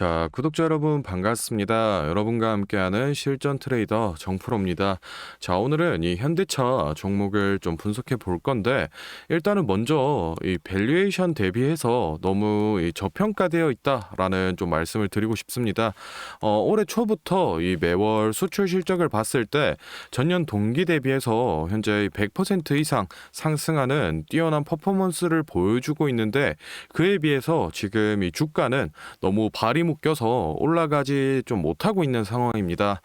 자, 구독자 여러분 반갑습니다. 여러분과 함께하는 실전 트레이더 정프로입니다. 자, 오늘은 이 현대차 종목을 좀 분석해 볼 건데, 일단은 먼저 이 밸류에이션 대비해서 너무 이 저평가되어 있다라는 좀 말씀을 드리고 싶습니다. 올해 초부터 이 매월 수출 실적을 봤을 때 전년 동기 대비해서 현재 100% 이상 상승하는 뛰어난 퍼포먼스를 보여주고 있는데, 그에 비해서 지금 이 주가는 너무 발이 묶여서 올라가지 좀 못하고 있는 상황입니다.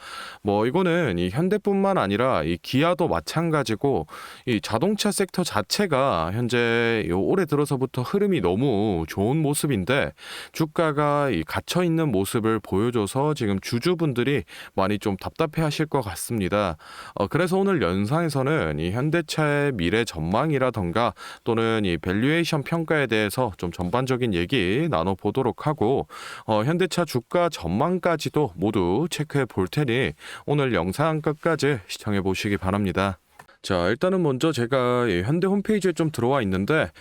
이거는 이 현대뿐만 아니라 이 기아도 마찬가지고, 이 자동차 섹터 자체가 현재 올해 들어서부터 흐름이 너무 좋은 모습인데, 주가가 이 갇혀 있는 모습을 보여줘서 지금 주주분들이 많이 좀 답답해 하실 것 같습니다. 그래서 오늘 영상에서는 이 현대차의 미래 전망이라던가 또는 이 밸류에이션 평가에 대해서 좀 전반적인 얘기 나눠보도록 하고, 현대차 주가 전망까지도 모두 체크해 볼 테니 오늘 영상 끝까지 시청해 보시기 바랍니다. 자, 일단은 먼저 제가 이 현대 홈페이지에 좀 들어와 있는데,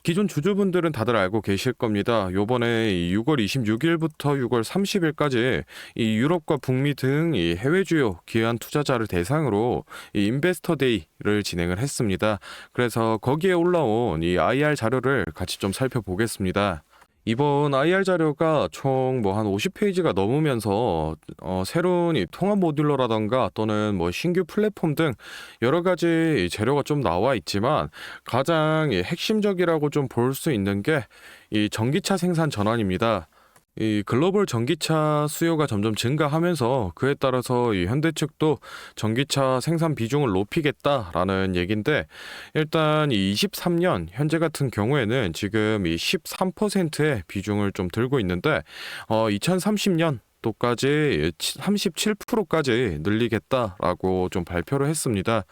기존 주주분들은 다들 알고 계실 겁니다. 요번에 6월 26일부터 6월 30일까지 이 유럽과 북미 등 이 해외 주요 기관 투자자를 대상으로 이 인베스터 데이를 진행을 했습니다. 그래서 거기에 올라온 이 IR 자료를 같이 좀 살펴보겠습니다. 이번 IR 자료가 총 한 50페이지가 넘으면서 새로운 이 통합 모듈러라던가 또는 신규 플랫폼 등 여러 가지 재료가 좀 나와 있지만, 가장 핵심적이라고 좀 볼 수 있는 게 이 전기차 생산 전환입니다. 이 글로벌 전기차 수요가 점점 증가하면서 그에 따라서 이 현대 측도 전기차 생산 비중을 높이겠다라는 얘긴데, 일단 이 23년 현재 같은 경우에는 지금 이 13%의 비중을 좀 들고 있는데, 2030년 도까지 37%까지 늘리겠다라고 좀 발표를 했습니다.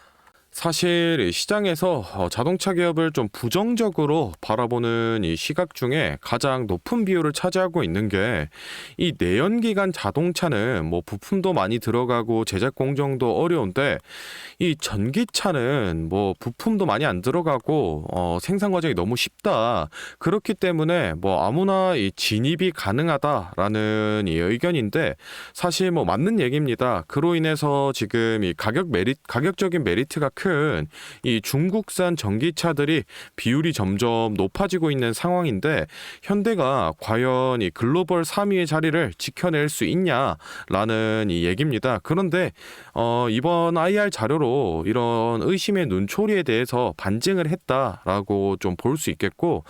사실 시장에서 자동차 기업을 좀 부정적으로 바라보는 이 시각 중에 가장 높은 비율을 차지하고 있는 게, 이 내연기관 자동차는 부품도 많이 들어가고 제작 공정도 어려운데, 이 전기차는 부품도 많이 안 들어가고 생산 과정이 너무 쉽다. 그렇기 때문에 아무나 이 진입이 가능하다라는 이 의견인데, 사실 맞는 얘기입니다. 그로 인해서 지금 이 가격적인 메리트가 큰 이 중국산 전기차들이 비율이 점점 높아지고 있는 상황인데, 현대가 과연 이 글로벌 3위의 자리를 지켜낼 수 있냐라는 이 얘기입니다. 그런데 이번 IR 자료로 이런 의심의 눈초리에 대해서 반증을 했다라고 좀 볼 수 있겠고,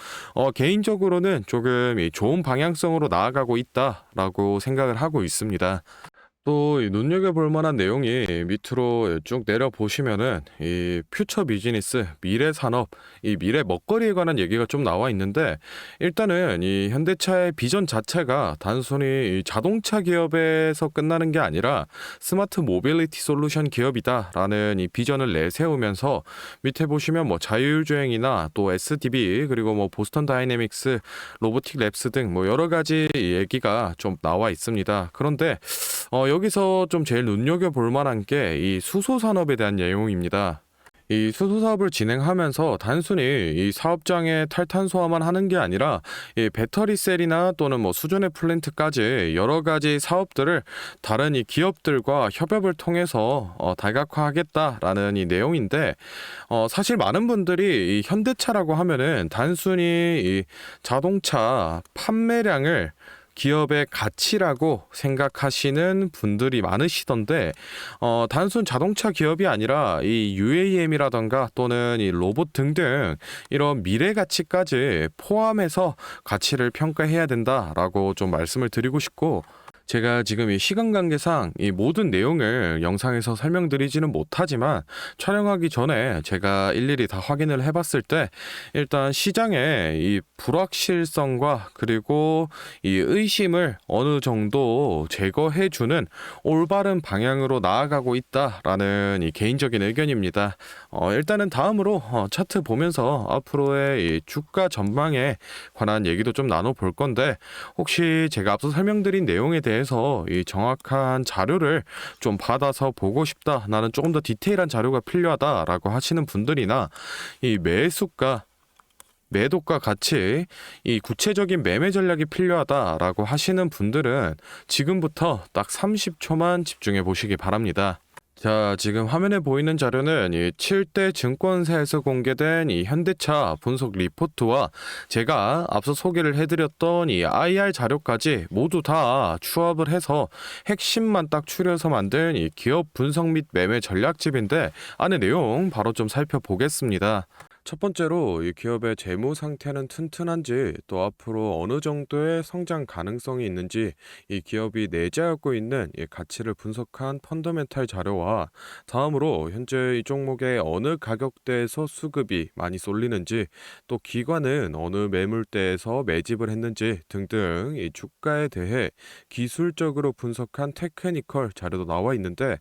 개인적으로는 조금 이 좋은 방향성으로 나아가고 있다라고 생각을 하고 있습니다. 또 눈여겨볼 만한 내용이 밑으로 쭉 내려보시면은 이 퓨처 비즈니스, 미래 산업, 이 미래 먹거리에 관한 얘기가 좀 나와 있는데, 일단은 이 현대차의 비전 자체가 단순히 이 자동차 기업에서 끝나는 게 아니라 스마트 모빌리티 솔루션 기업이다라는 이 비전을 내세우면서, 밑에 보시면 자율주행이나 또 SDB, 그리고 보스턴 다이내믹스, 로보틱 랩스 등 여러 가지 얘기가 좀 나와 있습니다. 그런데 여기서 좀 제일 눈여겨볼 만한 게 이 수소 산업에 대한 내용입니다. 이 수소 사업을 진행하면서 단순히 이 사업장에 탈탄소화만 하는 게 아니라 이 배터리 셀이나 또는 수전의 플랜트까지 여러 가지 사업들을 다른 이 기업들과 협업을 통해서 다각화하겠다라는 이 내용인데, 사실 많은 분들이 이 현대차라고 하면은 단순히 이 자동차 판매량을 기업의 가치라고 생각하시는 분들이 많으시던데, 단순 자동차 기업이 아니라 이 UAM이라던가 또는 이 로봇 등등 이런 미래 가치까지 포함해서 가치를 평가해야 된다라고 좀 말씀을 드리고 싶고, 제가 지금 이 시간 관계상 이 모든 내용을 영상에서 설명드리지는 못하지만, 촬영하기 전에 제가 일일이 다 확인을 해봤을 때 일단 시장의 이 불확실성과 그리고 이 의심을 어느 정도 제거해주는 올바른 방향으로 나아가고 있다라는 이 개인적인 의견입니다. 일단은 다음으로 차트 보면서 앞으로의 이 주가 전망에 관한 얘기도 좀 나눠볼 건데, 혹시 제가 앞서 설명드린 내용에 대해서 이 정확한 자료를 좀 받아서 보고 싶다, 나는 조금 더 디테일한 자료가 필요하다라고 하시는 분들이나, 이 매도가 같이 이 구체적인 매매 전략이 필요하다라고 하시는 분들은 지금부터 딱 30초만 집중해 보시기 바랍니다. 자, 지금 화면에 보이는 자료는 이 7대 증권사에서 공개된 이 현대차 분석 리포트와 제가 앞서 소개를 해드렸던 이 IR 자료까지 모두 다 추합을 해서 핵심만 딱 추려서 만든 이 기업 분석 및 매매 전략집인데 안에 내용 바로 좀 살펴보겠습니다. 첫 번째로 이 기업의 재무 상태는 튼튼한지 또 앞으로 어느 정도의 성장 가능성이 있는지 이 기업이 내재하고 있는 이 가치를 분석한 펀더멘탈 자료와 다음으로 현재 이 종목의 어느 가격대에서 수급이 많이 쏠리는지 또 기관은 어느 매물대에서 매집을 했는지 등등 이 주가에 대해 기술적으로 분석한 테크니컬 자료도 나와 있는데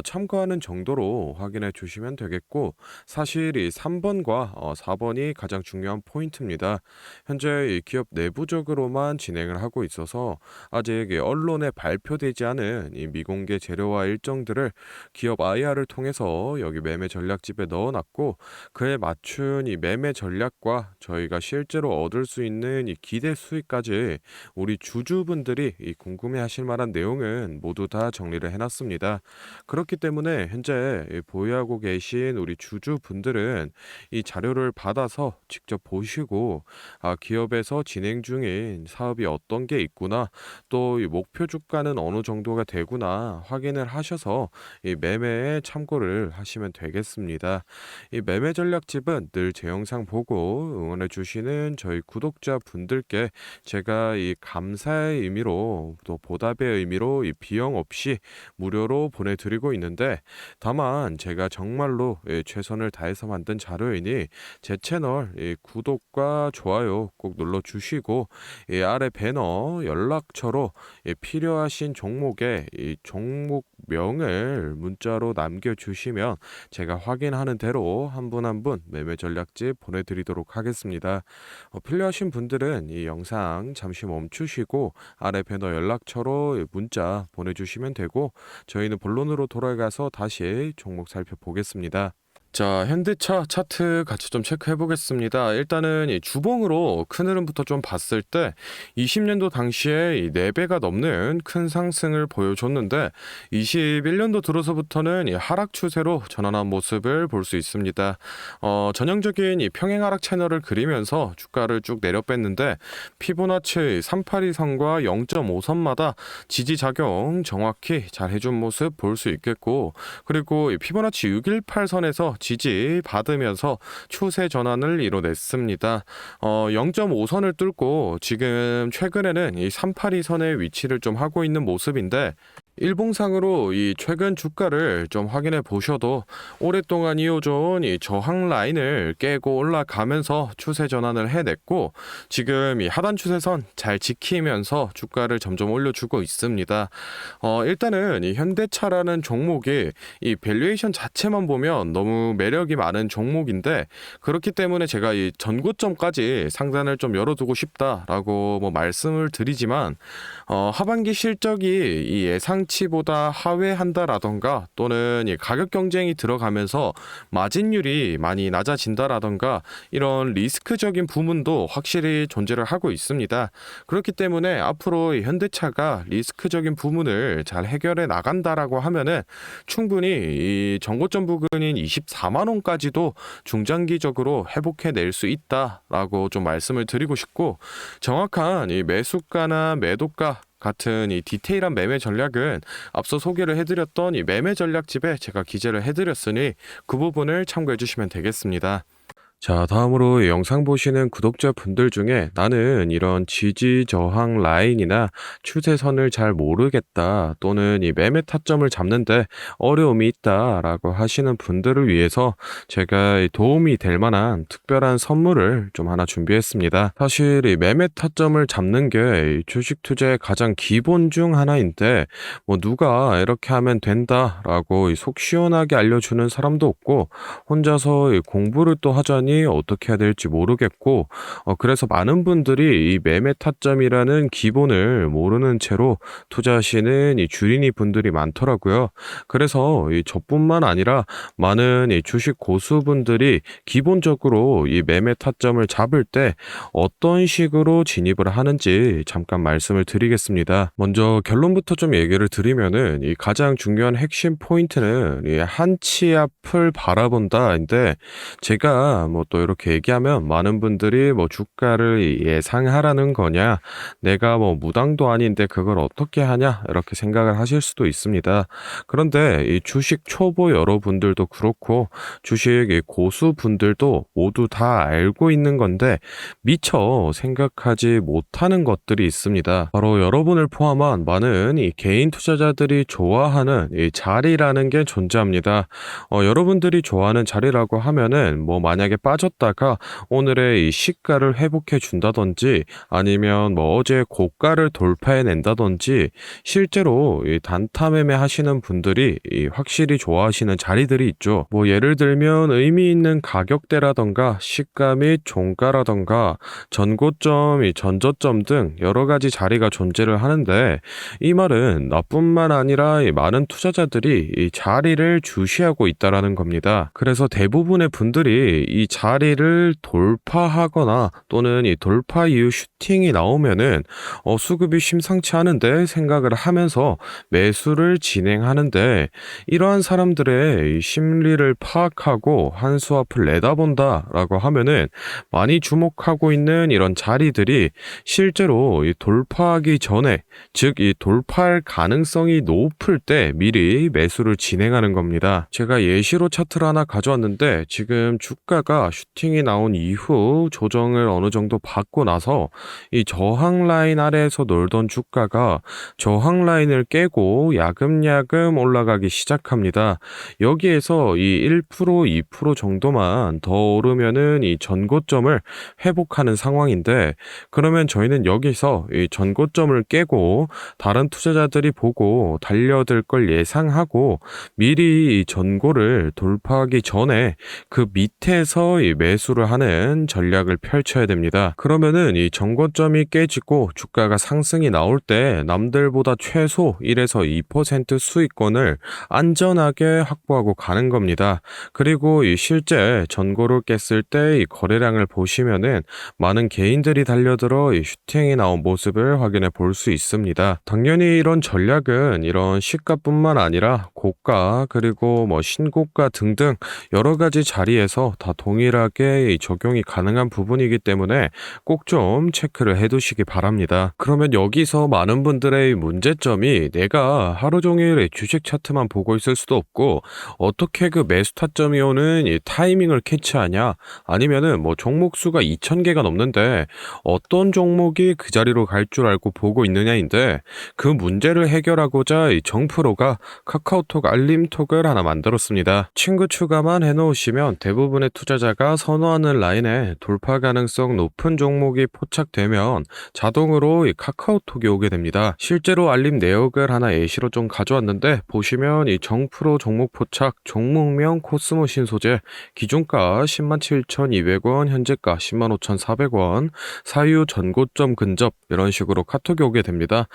참고하는 정도로 확인해 주시면 되겠고 사실 이 3번과 4번이 가장 중요한 포인트입니다. 현재 이 기업 내부적으로만 진행을 하고 있어서 아직 이 언론에 발표되지 않은 이 미공개 재료와 일정들을 기업 IR을 통해서 여기 매매 전략집에 넣어놨고 그에 맞춘 이 매매 전략과 저희가 실제로 얻을 수 있는 이 기대 수익까지 우리 주주분들이 이 궁금해하실 만한 내용은 모두 다 정리를 해놨습니다. 그렇기 때문에 현재 보유하고 계신 우리 주주분들은 이 자료를 받아서 직접 보시고 기업에서 진행 중인 사업이 어떤 게 있구나 또 이 목표 주가는 어느 정도가 되구나 확인을 하셔서 이 매매에 참고를 하시면 되겠습니다. 이 매매 전략집은 늘 제 영상 보고 응원해 주시는 저희 구독자 분들께 제가 이 감사의 의미로 또 보답의 의미로 이 비용 없이 무료로 보내드리고 있는데 다만 제가 정말로 최선을 다해서 만든 자료이니 제 채널 구독과 좋아요 꼭 눌러주시고 아래 배너 연락처로 필요하신 종목의 종목명을 문자로 남겨주시면 제가 확인하는 대로 한 분 한 분 매매 전략집 보내드리도록 하겠습니다. 필요하신 분들은 이 영상 잠시 멈추시고 아래 배너 연락처로 문자 보내주시면 되고 저희는 본론으로 돌아가서 다시 종목 살펴보겠습니다. 자, 현대차 차트 같이 좀 체크해 보겠습니다. 일단은 이 주봉으로 큰 흐름부터 좀 봤을 때 20년도 당시에 이 4배가 넘는 큰 상승을 보여줬는데 21년도 들어서부터는 이 하락 추세로 전환한 모습을 볼 수 있습니다. 전형적인 이 평행 하락 채널을 그리면서 주가를 쭉 내려 뺐는데 피보나치 382선과 0.5선마다 지지 작용 정확히 잘 해준 모습 볼 수 있겠고 그리고 이 피보나치 618선에서 지지 받으면서 추세 전환을 이뤄냈습니다. 0.5선을 뚫고 지금 최근에는 이 382선의 위치를 좀 하고 있는 모습인데 일봉상으로 이 최근 주가를 좀 확인해 보셔도 오랫동안 이어져온 이 저항 라인을 깨고 올라가면서 추세 전환을 해냈고 지금 이 하단 추세선 잘 지키면서 주가를 점점 올려주고 있습니다. 일단은 이 현대차라는 종목이 이 밸류에이션 자체만 보면 너무 매력이 많은 종목인데 그렇기 때문에 제가 이 전고점까지 상단을 좀 열어두고 싶다라고 뭐 말씀을 드리지만 하반기 실적이 이 예상치보다 하회한다라던가 또는 이 가격 경쟁이 들어가면서 마진율이 많이 낮아진다라던가 이런 리스크적인 부분도 확실히 존재를 하고 있습니다. 그렇기 때문에 앞으로 이 현대차가 리스크적인 부분을 잘 해결해 나간다라고 하면은 충분히 이 전고점 부근인 24만 원까지도 중장기적으로 회복해 낼 수 있다라고 좀 말씀을 드리고 싶고 정확한 이 매수가나 매도가 같은 이 디테일한 매매 전략은 앞서 소개를 해드렸던 이 매매 전략집에 제가 기재를 해드렸으니 그 부분을 참고해 주시면 되겠습니다. 자, 다음으로 영상 보시는 구독자분들 중에 나는 이런 지지 저항 라인이나 추세선을 잘 모르겠다 또는 이 매매 타점을 잡는데 어려움이 있다라고 하시는 분들을 위해서 제가 도움이 될 만한 특별한 선물을 좀 하나 준비했습니다. 사실 이 매매 타점을 잡는 게 주식 투자의 가장 기본 중 하나인데 뭐 누가 이렇게 하면 된다라고 속 시원하게 알려주는 사람도 없고 혼자서 공부를 또 하자니 상황이니 어떻게 해야 될지 모르겠고, 그래서 많은 분들이 이 매매 타점이라는 기본을 모르는 채로 투자하시는 이 주린이 분들이 많더라고요. 그래서 이 저뿐만 아니라 많은 이 주식 고수분들이 기본적으로 이 매매 타점을 잡을 때 어떤 식으로 진입을 하는지 잠깐 말씀을 드리겠습니다. 먼저 결론부터 좀 얘기를 드리면은 이 가장 중요한 핵심 포인트는 이 한치 앞을 바라본다인데, 제가 뭐 또 이렇게 얘기하면 많은 분들이 뭐 주가를 예상하라는 거냐, 내가 뭐 무당도 아닌데 그걸 어떻게 하냐 이렇게 생각을 하실 수도 있습니다. 그런데 이 주식 초보 여러분들도 그렇고 주식 이 고수분들도 모두 다 알고 있는 건데 미처 생각하지 못하는 것들이 있습니다. 바로 여러분을 포함한 많은 이 개인 투자자들이 좋아하는 이 자리라는 게 존재합니다. 여러분들이 좋아하는 자리라고 하면은 뭐 만약에 빠졌다가 오늘의 이 시가를 회복해 준다든지, 아니면 뭐 어제 고가를 돌파해 낸다든지, 실제로 이 단타 매매 하시는 분들이 이 확실히 좋아하시는 자리들이 있죠. 뭐 예를 들면 의미 있는 가격대라던가 시가 및 종가라던가 전고점, 이 전저점 등 여러 가지 자리가 존재를 하는데, 이 말은 나뿐만 아니라 이 많은 투자자들이 이 자리를 주시하고 있다라는 겁니다. 그래서 대부분의 분들이 이 자리를 돌파하거나 또는 이 돌파 이후 슈팅이 나오면은 수급이 심상치 않은데 생각을 하면서 매수를 진행하는데, 이러한 사람들의 이 심리를 파악하고 한 수 앞을 내다본다라고 하면은 많이 주목하고 있는 이런 자리들이 실제로 이 돌파하기 전에, 즉 이 돌파할 가능성이 높을 때 미리 매수를 진행하는 겁니다. 제가 예시로 차트를 하나 가져왔는데, 지금 주가가 슈팅이 나온 이후 조정을 어느 정도 받고 나서 이 저항 라인 아래에서 놀던 주가가 저항 라인을 깨고 야금야금 올라가기 시작합니다. 여기에서 이 1%, 2% 정도만 더 오르면은 이 전고점을 회복하는 상황인데, 그러면 저희는 여기서 이 전고점을 깨고 다른 투자자들이 보고 달려들 걸 예상하고 미리 이 전고를 돌파하기 전에 그 밑에서 이 매수를 하는 전략을 펼쳐야 됩니다. 그러면은 이 전고점이 깨지고 주가가 상승이 나올 때 남들보다 최소 1에서 2% 수익권을 안전하게 확보하고 가는 겁니다. 그리고 이 실제 전고를 깼을 때 이 거래량을 보시면은 많은 개인들이 달려들어 이 슈팅이 나온 모습을 확인해 볼 수 있습니다. 당연히 이런 전략은 이런 시가뿐만 아니라 고가 그리고 뭐 신고가 등등 여러 가지 자리에서 다 동일하게 적용이 가능한 부분이기 때문에 꼭 좀 체크를 해두시기 바랍니다. 그러면 여기서 많은 분들의 문제점이, 내가 하루 종일 주식 차트만 보고 있을 수도 없고 어떻게 그 매수 타점이 오는 이 타이밍을 캐치하냐, 아니면은 뭐 종목 수가 2,000개가 넘는데 어떤 종목이 그 자리로 갈 줄 알고 보고 있느냐인데, 그 문제를 해결하고자 이 정프로가 카카오톡 알림톡을 하나 만들었습니다. 친구 추가만 해놓으시면 대부분의 투자자가 선호하는 라인에 돌파 가능성 높은 종목이 포착되면 자동으로 이 카카오톡이 오게 됩니다. 실제로 알림 내역을 하나 예시로 좀 가져왔는데, 보시면 이 정프로 종목 포착, 종목명 코스모 신소재, 기준가 107,200원, 현재가 105,400원, 사유 전고점 근접, 이런 식으로 카톡이 오게 됩니다.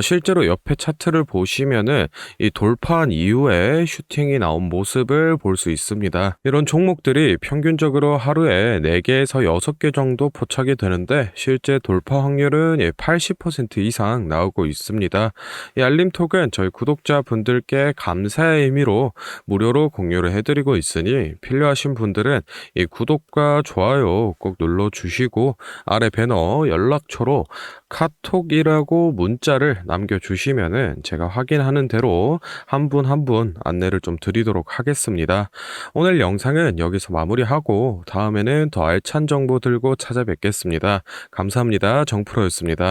실제로 옆에 차트를 보시면은 이 돌파한 이후에 슈팅이 나온 모습을 볼 수 있습니다. 이런 종목들이 평균적으로 하루에 4개에서 6개 정도 포착이 되는데, 실제 돌파 확률은 80% 이상 나오고 있습니다. 이 알림톡은 저희 구독자분들께 감사의 의미로 무료로 공유를 해드리고 있으니, 필요하신 분들은 이 구독과 좋아요 꼭 눌러주시고 아래 배너 연락처로 카톡이라고 문자를 남겨주시면은 제가 확인하는 대로 한 분 한 분 안내를 좀 드리도록 하겠습니다. 오늘 영상은 여기서 마무리하고 다음에는 더 알찬 정보 들고 찾아뵙겠습니다. 감사합니다. 정프로였습니다.